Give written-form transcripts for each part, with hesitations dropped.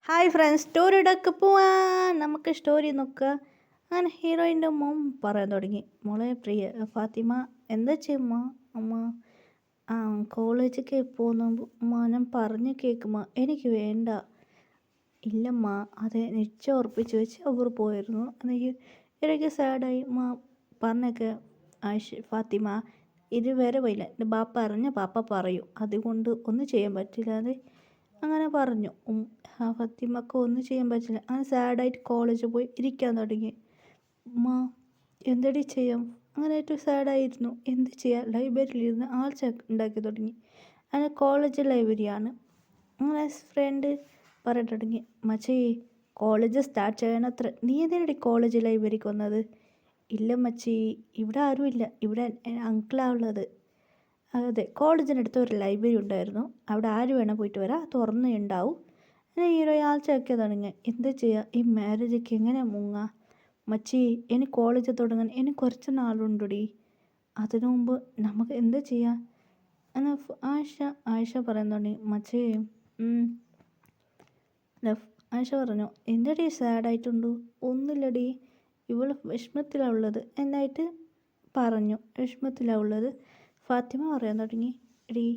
Hi friends, സ്റ്റോറിയുടെയൊക്കെ പോവാൻ നമുക്ക് story നോക്കുക. അങ്ങനെ ഹീറോയിൻ്റെ മോൻ പറയാൻ തുടങ്ങി. മോളെ പ്രിയ ഫാത്തിമ, എന്താ ചെയ്യുമ്മ? അമ്മ ആ കോളേജിലേക്ക് പോകുന്നു ഞാൻ പറഞ്ഞു കേൾക്കുമ്മ, എനിക്ക് വേണ്ട. ഇല്ലമ്മ, അതെ നിശ്ചയം ഉറപ്പിച്ച് വെച്ച് അവർ പോയിരുന്നു. എനിക്ക് ഇടയ്ക്ക് സാഡായി പറഞ്ഞൊക്കെ. ഫാത്തിമ ഇതുവരെ പോയില്ല, എൻ്റെ ബാപ്പ അറിഞ്ഞ ബാപ്പ പറയൂ, അതുകൊണ്ട് ഒന്നും ചെയ്യാൻ പറ്റില്ല. അത് അങ്ങനെ പറഞ്ഞു. ഫാത്തിമക്ക് ഒന്നും ചെയ്യാൻ പറ്റില്ല. അങ്ങനെ സാഡായിട്ട് കോളേജിൽ പോയി ഇരിക്കാൻ തുടങ്ങി. എന്തടി ചെയ്യാം, അങ്ങനെയായിട്ട് സാഡായിരുന്നു. എന്ത് ചെയ്യാം, ലൈബ്രറിയിലിരുന്ന് ഉണ്ടാക്കി തുടങ്ങി. അങ്ങനെ കോളേജ് ലൈബ്രറിയാണ്. അങ്ങനെ ഫ്രണ്ട് പറയാൻ തുടങ്ങി, മച്ചി കോളേജ് സ്റ്റാർട്ട് ചെയ്യണത്ര, നീ എന്തിനടി കോളേജ് ലൈബ്രറിക്ക് വന്നത്? ഇല്ല മച്ചി, ഇവിടെ ആരുമില്ല, ഇവിടെ അങ്കിളാണ് ഉള്ളത്. അതെ, കോളേജിനടുത്ത് ഒരു ലൈബ്രറി ഉണ്ടായിരുന്നു, അവിടെ ആര് വേണം പോയിട്ട് വരാം, തുറന്നുണ്ടാവും. അങ്ങനെ ഹീറോ ആഴ്ചയൊക്കെ തുടങ്ങി. എന്ത് ചെയ്യുക, ഈ മാരേജൊക്കെ എങ്ങനെ മുങ്ങാം? മച്ചി എനിക്ക് കോളേജ് തുടങ്ങാൻ എനിക്ക് കുറച്ച് നാളുണ്ടടി, അതിനു മുമ്പ് നമുക്ക് എന്ത് ചെയ്യാം? അങ്ങനെ ആയിഷ പറയാൻ തുടങ്ങി. മച്ചി ആയിഷ പറഞ്ഞു, എന്തടി സാഡായിട്ടുണ്ടു? ഒന്നുമില്ലടി, ഇവൾ വിഷമത്തിലാണ് ഉള്ളത് എന്നായിട്ട് പറഞ്ഞു. വിഷമത്തിലാണ് ഉള്ളത്. ഫാത്തിമ പറയാൻ തുടങ്ങി, എടി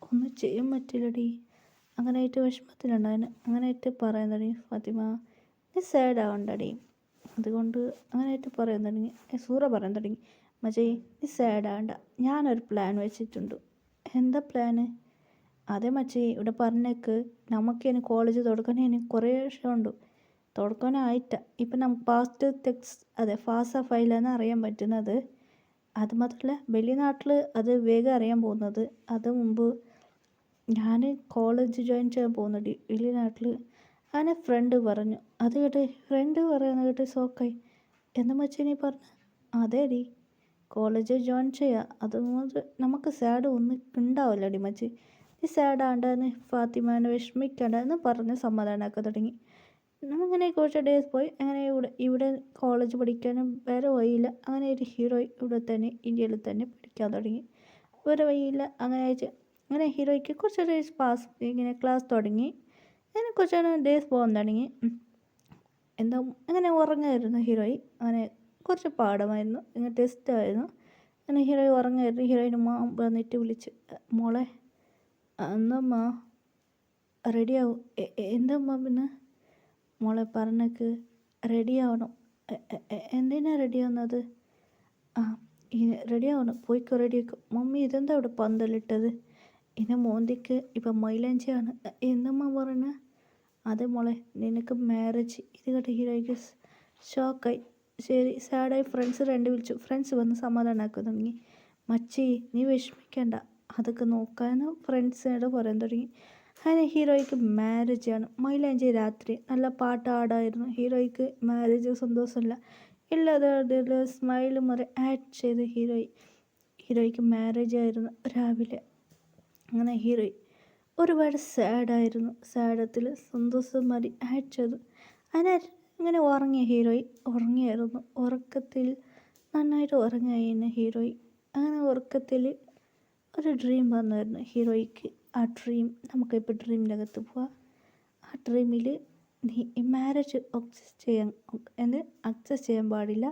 ഒന്നും ചെയ്യാൻ പറ്റില്ലടി, അങ്ങനെയായിട്ട് വിഷമത്തിലുണ്ടായിരുന്നു. അങ്ങനെയായിട്ട് പറയാൻ തുടങ്ങി. ഫാത്തിമ നീ സാഡാവണ്ടടി, അതുകൊണ്ട് അങ്ങനെയായിട്ട് പറയാൻ തുടങ്ങി. സൂറ പറയാൻ തുടങ്ങി, മച്ചി നീ സാഡാവണ്ട, ഞാനൊരു പ്ലാൻ വെച്ചിട്ടുണ്ട്. എന്താ പ്ലാന്? അതെ മച്ചി, ഇവിടെ പറഞ്ഞേക്ക്, നമുക്ക് ഇനി കോളേജ് തുടക്കാൻ ഇനി കുറേ വർഷമുണ്ട്, തുടക്കാനായിട്ട. ഇപ്പം നമുക്ക് പാസ്റ്റ് ടെക്സ്റ്റ് അതെ ഫാസ ഫൈലാണ് അറിയാൻ പറ്റുന്നത്. അത് മാത്രമല്ല വെളിനാട്ടിൽ അത് വേഗം അറിയാൻ പോകുന്നത്. അത് മുമ്പ് ഞാൻ കോളേജ് ജോയിൻ ചെയ്യാൻ പോകുന്നുണ്ട് വെളിനാട്ടിൽ. അങ്ങനെ ഫ്രണ്ട് പറഞ്ഞു. അത് കേട്ട് ഫ്രണ്ട് പറയുന്നത് കേട്ട് സോക്കായി. എന്താ മച്ചി നീ പറഞ്ഞു? അതേടി, കോളേജ് ജോയിൻ ചെയ്യുക, അതുകൊണ്ട് നമുക്ക് സാഡ് ഒന്നും ഉണ്ടാവില്ലടി മച്ചി, നീ സാഡാണ്ടെന്ന് ഫാത്തിമാനെ വിഷമിക്കണ്ടെന്ന് പറഞ്ഞ് സമാധാനമാക്കാൻ തുടങ്ങി. അങ്ങനെ കുറച്ച് ഡേയ്സ് പോയി. അങ്ങനെ ഇവിടെ കോളേജ് പഠിക്കാനും വേറെ വഴിയില്ല. അങ്ങനെ ഒരു ഹീറോ ഇവിടെ തന്നെ ഇന്ത്യയിൽ തന്നെ പഠിക്കാൻ തുടങ്ങി. വേറെ വഴിയില്ല. അങ്ങനെ ഹീറോയ്ക്ക് കുറച്ച് ഡേയ്സ് ഇങ്ങനെ ക്ലാസ് തുടങ്ങി. അങ്ങനെ കുറച്ച് ഡേയ്സ് പോകാൻ തുടങ്ങി. എന്താ അങ്ങനെ ഉറങ്ങായിരുന്നു ഹീറോയി. അങ്ങനെ കുറച്ച് പാടമായിരുന്നു, ഇങ്ങനെ ടെസ്റ്റായിരുന്നു. അങ്ങനെ ഹീറോയി ഉറങ്ങായിരുന്നു. ഹീറോയിന് വന്നിട്ട് വിളിച്ച്, മോളെ എന്നമ്മ റെഡിയാവും. എന്തമ്മ? പിന്നെ മോളെ പറഞ്ഞേക്ക് റെഡിയാവണം. എന്തിനാ റെഡിയാവുന്നത്? റെഡിയാവണം, പോയിക്കോ റെഡിയാക്കോ. മമ്മി ഇതെന്താ ഇവിടെ പന്തലിട്ടത്? എൻ്റെ മോന്തിക്ക് ഇപ്പം മൈലാഞ്ചിയാണ്. എന്തമ്മ പറഞ്ഞ? അതെ മോളെ, നിനക്ക് മാരേജ്. ഇത് കേട്ട് ഹീറോയ്ക്ക് ഷോക്കായി. ശരി, സാഡായി ഫ്രണ്ട്സ് വിളിച്ചു. ഫ്രണ്ട്സ് വന്ന് സമാധാനമാക്കാൻ തുടങ്ങി. മച്ചി നീ വിഷമിക്കണ്ട, അതൊക്കെ നോക്കാമെന്ന് ഫ്രണ്ട്സിനോട് പറയാൻ തുടങ്ങി. അങ്ങനെ ഹീറോയ്ക്ക് മാരേജാണ്. മൈലാഞ്ചി രാത്രി നല്ല പാട്ട് ആടായിരുന്നു. ഹീറോയ്ക്ക് മാരേജ് സന്തോഷമില്ല, ഇല്ലാതെ സ്മൈലും വരെ ആഡ് ചെയ്ത് ഹീറോയ്ക്ക് മാരേജ് ആയിരുന്നു രാവിലെ. അങ്ങനെ ഹീറോയി ഒരുപാട് സാഡായിരുന്നു. സാഡത്തിൽ സന്തോഷം മാറി ആഡ് ചെയ്തു. അങ്ങനെ ഉറങ്ങിയ ഹീറോയി ഉറങ്ങിയായിരുന്നു. ഉറക്കത്തിൽ നന്നായിട്ട് ഉറങ്ങായിരുന്നു ഹീറോയി. അങ്ങനെ ഉറക്കത്തിൽ ഒരു ഡ്രീം വന്നായിരുന്നു ഹീറോയ്ക്ക്. ആ ഡ്രീം നമുക്കിപ്പോൾ ഡ്രീമിൻ്റെ അകത്ത് പോവാം. ആ ഡ്രീമിൽ ഈ മാരേജ് അക്സസ് ചെയ്യാൻ പാടില്ല,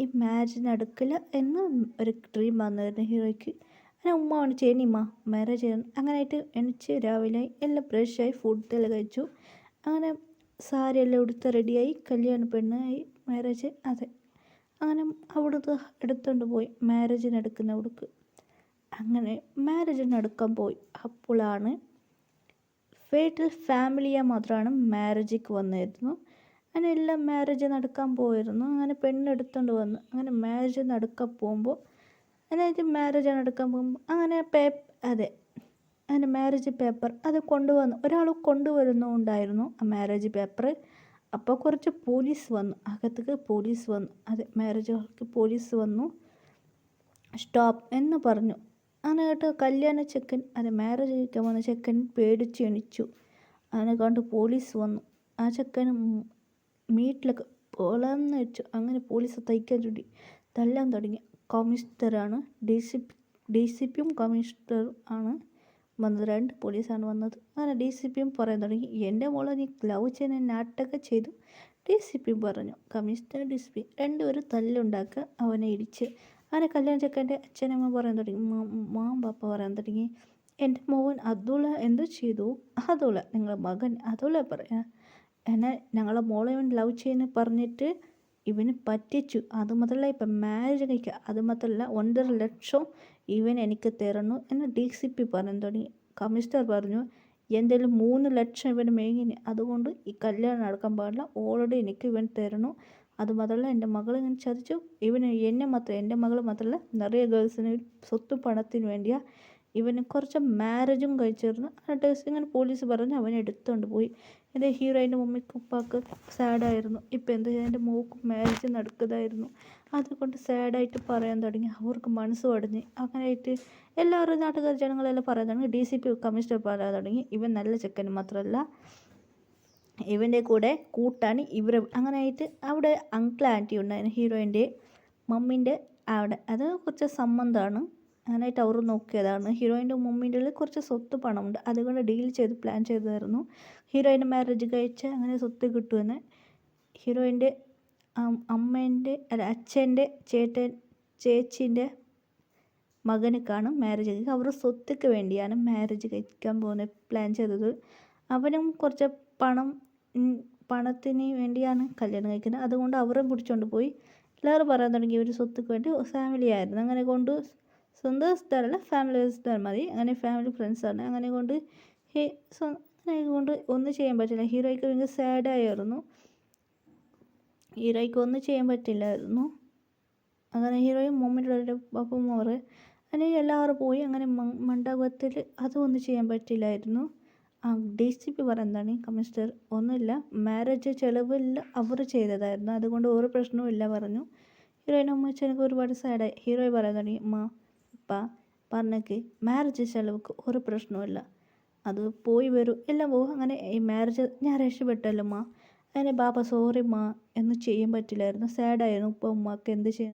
ഈ മാരേജിന് അടുക്കില്ല എന്ന് ഒരു ഡ്രീം വന്നായിരുന്നു ഹീറോയ്ക്ക്. അങ്ങനെ ഉമ്മ കാണിച്ചു, എണീമ്മ മാരേജ് ചെയ്യണം. അങ്ങനെയായിട്ട് എണിച്ച് രാവിലെ എല്ലാം ഫ്രഷായി ഫുഡെല്ലാം കഴിച്ചു. അങ്ങനെ സാരി എല്ലാം എടുത്ത് റെഡിയായി, കല്യാണ പെണ്ണായി. മാരേജ് അതെ. അങ്ങനെ അവിടുത്തെ എടുത്തുകൊണ്ട് പോയി മാരേജിന് എടുക്കുന്ന അവിടേക്ക്. അങ്ങനെ മാരേജിന് എടുക്കാൻ പോയി. അപ്പോഴാണ് ഫേറ്റൽ ഫാമിലിയെ മാത്രമാണ് മാരേജിക്ക് വന്നിരുന്നു. അങ്ങനെ എല്ലാം മാരേജ് നടക്കാൻ പോയിരുന്നു. അങ്ങനെ പെണ്ണെടുത്തുകൊണ്ട് വന്നു. അങ്ങനെ മാരേജ് നടക്കാൻ പോകുമ്പോൾ മാരേജ് നടക്കാൻ പോകുമ്പോൾ അങ്ങനെ മാരേജ് പേപ്പർ അത് ഒരാൾ കൊണ്ടുവരുന്നുണ്ടായിരുന്നു ആ മാരേജ് പേപ്പർ. അപ്പോൾ കുറച്ച് പോലീസ് വന്നു, അകത്തേക്ക് പോലീസ് വന്നു. മാരേജ് ഹാൾക്ക് പോലീസ് വന്നു. സ്റ്റോപ്പ് എന്ന് പറഞ്ഞു. അങ്ങനെ കേട്ട് കല്യാണ ചെക്കൻ മാരേജ് കഴിക്കാൻ വന്ന ചെക്കൻ പേടിച്ച് എണിച്ചു. അതിനെ കണ്ട് പോലീസ് വന്നു. ആ ചെക്കൻ മീറ്റിലൊക്കെ പൊളന്ന് വെച്ചു. അങ്ങനെ പോലീസ് തല്ലാൻ തുടങ്ങി. കമ്മീഷണറാണ്, ഡി സി പിയും കമ്മീഷണറും ആണ് വന്നത് 2 പോലീസാണ് വന്നത്. അങ്ങനെ DCPയും പറയാൻ തുടങ്ങി, എൻ്റെ മോളെ നീ ലവ് ചെയ്യുന്ന നാട്ടൊക്കെ ചെയ്തു. DCPയും പറഞ്ഞു. കമ്മീഷണർ DCP രണ്ടുപേരും തല്ലുണ്ടാക്കുക, അവനെ ഇടിച്ച്. അങ്ങനെ കല്യാണ ചെക്കൻ്റെ അച്ഛനമ്മ പറയാൻ തുടങ്ങി. മാം പാപ്പ പറയാൻ തുടങ്ങി, എൻ്റെ മോൻ അതുല എന്ത് ചെയ്തു? അതുല നിങ്ങളുടെ മകൻ അതുല പറയാം എന്നെ ഞങ്ങളെ മോളെ ഇവൻ ലവ് ചെയ്യുന്ന പറഞ്ഞിട്ട് ഇവന് പറ്റിച്ചു. അതുമാത്രമല്ല ഇപ്പം മാരേജ് കഴിക്കുക. അതുമാത്രമല്ല 1.5 ലക്ഷം ഇവൻ എനിക്ക് തരണു എന്ന് DCP പറയാൻ തുടങ്ങി. കമ്മീഷണർ പറഞ്ഞു, എന്തായാലും 3 ലക്ഷം ഇവന് മേങ്ങിന്, അതുകൊണ്ട് ഈ കല്യാണം നടക്കാൻ പാടില്ല. ഓൾറെഡി എനിക്ക് ഇവൻ തരണു. അതുമാത്രമല്ല എൻ്റെ മകൾ ഇങ്ങനെ ചതിച്ചു. ഇവന് എൻ്റെ മകൾ മാത്രമല്ല നിറയെ ഗേൾസിന് സ്വത്ത് പണത്തിന് വേണ്ടിയാണ് ഇവന് കുറച്ച് മാരേജും കഴിച്ചിരുന്നു. എന്നിട്ട് ഇങ്ങനെ പോലീസ് പറഞ്ഞ് അവനെ എടുത്തുകൊണ്ട് പോയി. എൻ്റെ ഹീറോയിൻ്റെ മമ്മിക്ക് ഉപ്പാക്ക് സാഡായിരുന്നു. ഇപ്പം എന്താ എൻ്റെ മോക്ക് മാരേജ് നടക്കുന്നതായിരുന്നു. അതുകൊണ്ട് സാഡായിട്ട് പറയാൻ തുടങ്ങി. അവർക്ക് മനസ്സ് പടഞ്ഞ്. അങ്ങനെയായിട്ട് എല്ലാവരും നാട്ടുകാർ ജനങ്ങളെല്ലാം പറയാൻ തുടങ്ങി. DCP കമ്മീഷണർ പറയാൻ തുടങ്ങി, ഇവൻ നല്ല ചെക്കൻ മാത്രമല്ല ഇവൻ്റെ കൂടെ കൂട്ടാണ് ഇവർ. അങ്ങനെയായിട്ട് അവിടെ അങ്കിൾ ആൻറ്റി ഉണ്ടായിരുന്നു ഹീറോയിൻ്റെ മമ്മീൻ്റെ അവിടെ. അത് കുറച്ച് സംബന്ധമാണ്. അങ്ങനെയായിട്ട് അവർ നോക്കിയതാണ്. ഹീറോയിൻ്റെ മമ്മീൻ്റെ ഉള്ളിൽ കുറച്ച് സ്വത്ത് പണമുണ്ട്, അതുകൊണ്ട് ഡീൽ ചെയ്ത് പ്ലാൻ ചെയ്തതായിരുന്നു. ഹീറോയിൻ്റെ മാരേജ് കഴിച്ച് അങ്ങനെ സ്വത്ത് കിട്ടുമെന്ന്. ഹീറോയിൻ്റെ അച്ഛൻ്റെ ചേച്ചീൻ്റെ മകന് കാണും മാരേജ് കഴിക്കുക. അവർ സ്വത്തുക്ക് വേണ്ടിയാണ് മാരേജ് കഴിക്കാൻ പോകുന്നത് പ്ലാൻ ചെയ്തത്. അവനും കുറച്ച് പണത്തിന് വേണ്ടിയാണ് കല്യാണം കഴിക്കുന്നത്. അതുകൊണ്ട് അവരും പിടിച്ചുകൊണ്ട് പോയി. എല്ലാവരും പറയാൻ തുടങ്ങി ഒരു സ്വത്തുക്ക് വേണ്ടി ഫാമിലി ആയിരുന്നു. അങ്ങനെ കൊണ്ട് സ്വന്തം സ്ഥലമല്ല, ഫാമിലി സ്ഥലം മതി. അങ്ങനെ ഫാമിലി ഫ്രണ്ട്സാണ്. അങ്ങനെ കൊണ്ട് ഒന്നും ചെയ്യാൻ പറ്റില്ല. ഹീറോയ്ക്ക് ഭയങ്കര സാഡായിരുന്നു. ഹീറോയ്ക്ക് ഒന്നും ചെയ്യാൻ പറ്റില്ലായിരുന്നു. അങ്ങനെ ഹീറോയും മമ്മിയുടെ പപ്പമാർ അങ്ങനെ എല്ലാവരും പോയി. അങ്ങനെ മണ്ഡപത്തിൽ അതൊന്നും ചെയ്യാൻ പറ്റില്ലായിരുന്നു. DCP പറയുന്നതാണ് കമ്മീഷണർ ഒന്നുമില്ല, മാരേജ് ചിലവില്ല അവർ ചെയ്തതായിരുന്നു, അതുകൊണ്ട് ഒരു പ്രശ്നവും ഇല്ല പറഞ്ഞു. ഹീറോയിൻ്റെ അമ്മച്ചനക്ക് ഒരുപാട് സാഡായി. ഹീറോയി പറയാൻ തുടങ്ങി, ഉപ്പ പറഞ്ഞേക്ക് മാരേജ് ചിലവർക്ക് ഒരു പ്രശ്നമില്ല, അത് പോയി വരും എല്ലാം പോകും. അങ്ങനെ ഈ മാരേജ് ഞാൻ രക്ഷപ്പെട്ടല്ലോ അങ്ങനെ ബാപ്പ സോറി എന്ന് ചെയ്യാൻ പറ്റില്ലായിരുന്നു. സാഡായിരുന്നു. ഉപ്പ ഉമ്മക്ക് എന്ത് ചെയ്യാൻ